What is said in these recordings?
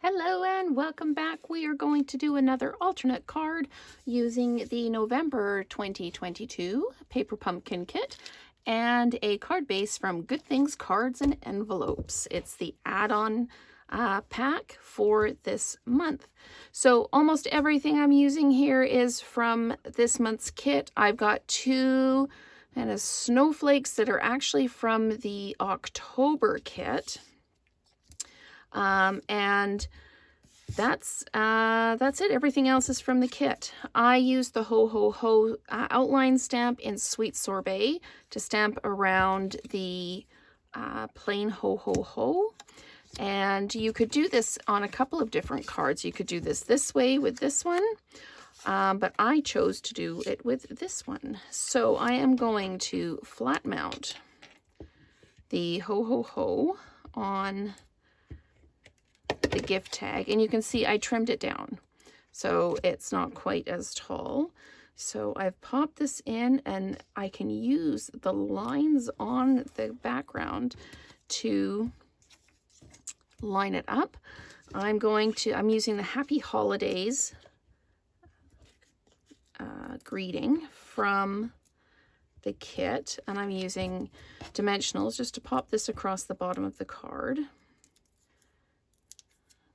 Hello and welcome back. We are going to do another alternate card using the November 2022 Paper Pumpkin Kit and a card base from Good Things Cards and Envelopes. It's the add-on pack for this month. So almost everything I'm using here is from this month's kit. I've got two snowflakes that are actually from the October kit. And that's it. Everything else is from the kit. I used the Ho Ho Ho outline stamp in Sweet Sorbet to stamp around the plain Ho Ho Ho. And you could do this on a couple of different cards. You could do this way with this one, but I chose to do it with this one. So I am going to flat mount the Ho Ho Ho on the gift tag, and you can see I trimmed it down so it's not quite as tall. So I've popped this in, and I can use the lines on the background to line it up. I'm using the Happy Holidays greeting from the kit, and I'm using dimensionals just to pop this across the bottom of the card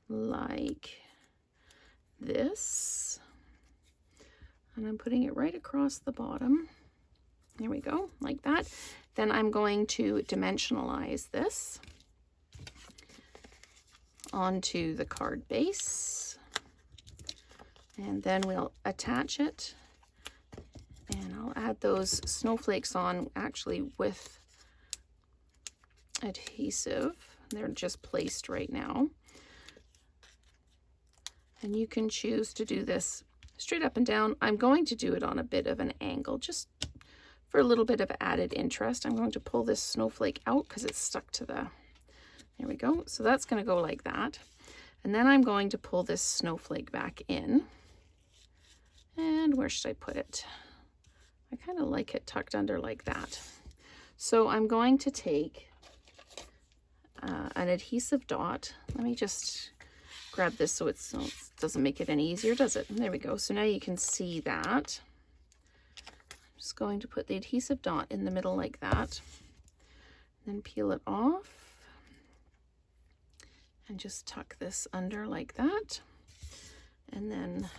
like this, and I'm putting it right across the bottom. There we go, like that. Then I'm going to dimensionalize this onto the card base, and then we'll attach it, and I'll add those snowflakes on actually with adhesive. They're just placed right now. And you can choose to do this straight up and down. I'm going to do it on a bit of an angle just for a little bit of added interest. I'm going to pull this snowflake out because it's stuck to the, there we go. So that's going to go like that. And then I'm going to pull this snowflake back in. And where should I put it? I kind of like it tucked under like that. So I'm going to take an adhesive dot. Let me just grab this so it doesn't make it any easier, does it? There we go. So now you can see that. I'm just going to put the adhesive dot in the middle like that, then peel it off and just tuck this under like that, and then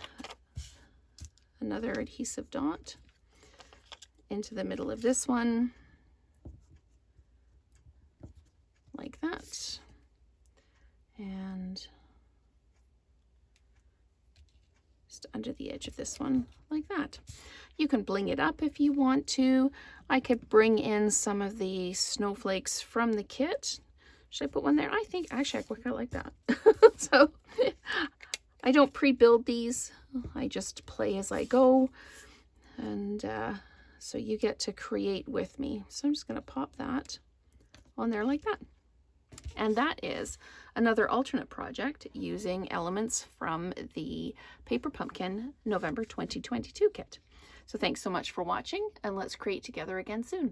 another adhesive dot into the middle of this one like that, and under the edge of this one like that. You can bling it up if you want to. I could bring in some of the snowflakes from the kit. Should I put one there? I think actually I work out like that. So I don't pre-build these. I just play as I go, and so you get to create with me. So I'm just going to pop that on there like that. And that is another alternate project using elements from the Paper Pumpkin November 2022 kit. So thanks so much for watching, and let's create together again soon.